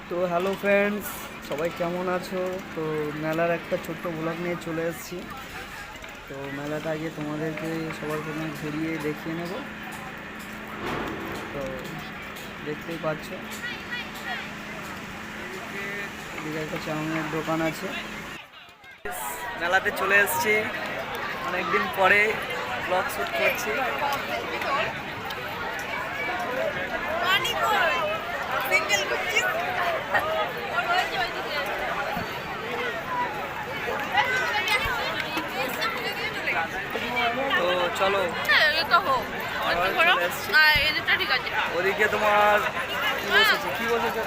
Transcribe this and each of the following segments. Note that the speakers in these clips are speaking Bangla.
তো হ্যালো ফ্রেন্ডস, সবাই কেমন আছো? তো মেলার একটা ছোট্ট ব্লগ নিয়ে চলে এসেছি। তো মেলাটা আগে তোমাদেরকে সবার প্রথমে ঘুরিয়ে দেখিয়ে নেব। তো দেখতেই পাচ্ছ এদিকে একটা চাউমিনের দোকান আছে। মেলাতে চলে এসেছি, অনেকদিন পরে ব্লগ শ্যুট করছি। তো চলো, ওদিকে তোমার কি বসেছে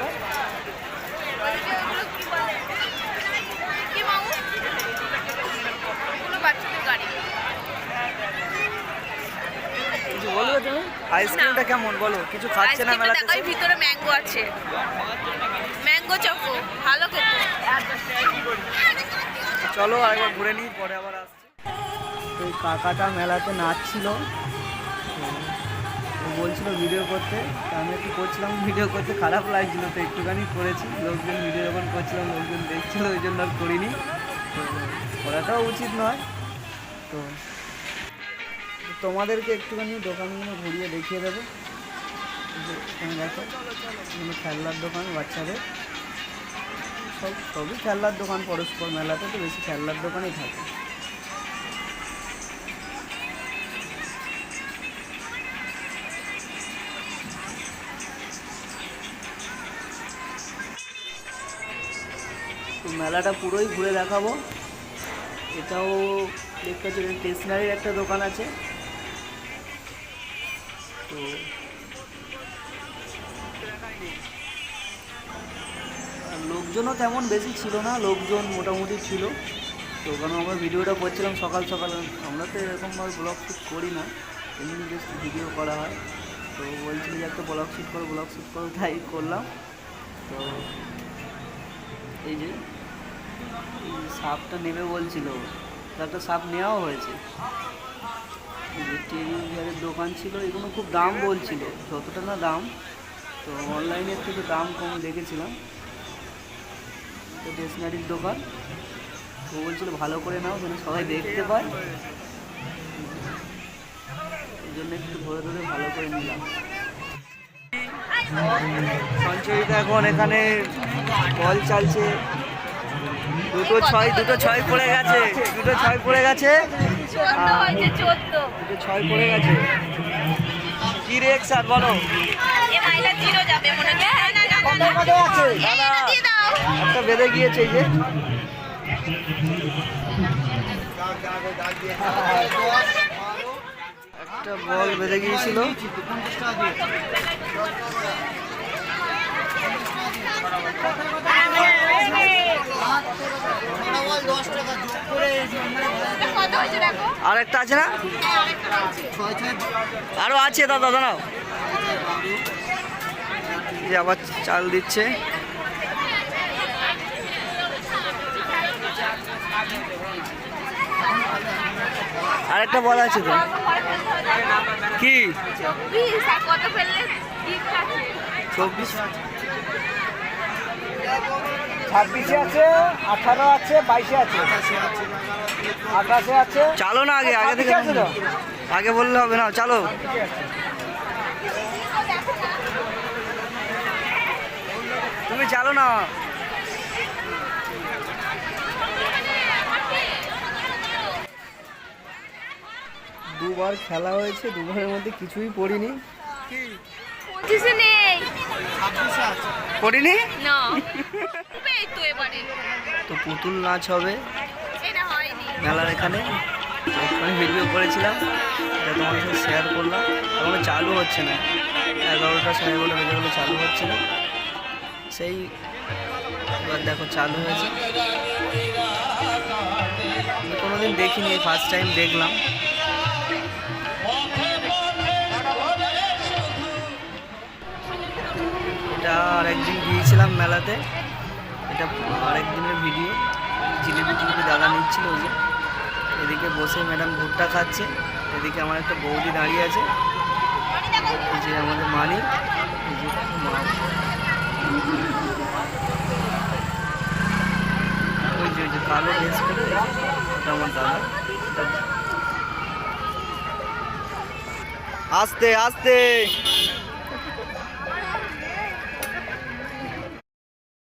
কিছু বলবে তুমি? আইসক্রিমটা কেমন বলো? কিছু খাচ্ছে না মেলাতে? ভিতরে ম্যাঙ্গো আছে, ম্যাঙ্গো চকো, ভালো খেতে। চলো আরেকবার ঘুরে নিই, পরে আবার আসছি। ওই কাকাটা মেলাতে নাচছিল, বলছিল ভিডিও করতে, আমি একটু করছিলাম। ভিডিও করতে খারাপ লাগছিল, তো একটুখানি করেছি। লোকজন ভিডিও যখন করছিলাম লোকজন দেখছিল, ওই জন্য আর করিনি। তো করাটাও উচিত নয়। তো তোমাদেরকে একটুখানি দোকানগুলো ঘুরিয়ে দেখিয়ে দেবো। এখানে দেখো, এখানে খেলনার দোকান বাচ্চাদের, সবই খেলনার দোকান। পরস্পর মেলাতে তো বেশি খেলনার দোকানই থাকে। তো মেলাটা পুরোই ঘুরে দেখাবো। এটাও দেখতে পাচ্ছি, স্টেশনারির একটা দোকান আছে। তো লোকজনও তেমন বেশি ছিল না, লোকজন মোটামুটি ছিল। তো কারণ আমরা ভিডিওটা করছিলাম সকাল সকাল, আমরা তো এরকমভাবে ব্লগ শ্যুট করি না, এমনি জাস্ট ভিডিও করা হয়। তো বলছিল যে একটা ব্লগ শ্যুট করো, তাই করলাম। তো এই যে সাপটা নেবে বলছিল, একটা সাপ নেওয়াও হয়েছে। টেরিয়ারের দোকান ছিল, এগুলো খুব দাম বলছিল, যতটা না দাম, তো অনলাইনের থেকে দাম কম দেখেছিলাম। তো স্টেশনারির দোকান, তো বলছিল ভালো করে নাও যেন সবাই দেখতে পায়, এই জন্য একটু ধরে ধরে ভালো করে নিলাম। সঞ্চয়িতা এখন এখানে বল চালছে, দুটো ছয় পড়ে গেছে, দুটো ছয় পড়ে গেছে। কি রিঅ্যাকশন বলো? একটা বেঁধে গিয়েছে, এই যে একটা বল বেঁধে গিয়েছিল। আর একটা আছে না? আরো আছে, দাদা দাঁড়াও। আবার চাল দিচ্ছে। আরেকটা বল আছে তো, কি 24 26 আছে, 18 আছে, 22 আছে, 28 আছে। চালো না, আগে থেকে আছে তো, আগে বললে হবে না, চালো। তুমি চালো না। দুবার খেলা হয়েছে, দুবারের মধ্যে কিছুই পড়িনি। পড়িনি তো পুতুল নাচ হবে মেলার এখানে, আমি ভিডিও করেছিলাম, এটা তোমার সাথে শেয়ার করলাম। এখনো চালু হচ্ছে না, 11টা 11:30 বেজে গেলে চালু হচ্ছে না। সেই এবার দেখো চালু হয়েছে। আমি কোনোদিন দেখিনি, ফার্স্ট টাইম দেখলাম। এটা আরেকদিন গিয়েছিলাম মেলাতে, এটা আরেকদিনের ভিডিও। জিলিপি দাদা নিচ্ছিল, ওই যে এদিকে বসে ম্যাডাম ভুট্টা খাচ্ছে, এদিকে আমার একটা বৌদি দাঁড়িয়ে আছে, এই যে আমাদের মালিক, এই যে কালো ড্রেস পরে ওটা আমার দাদা। আস্তে আস্তে।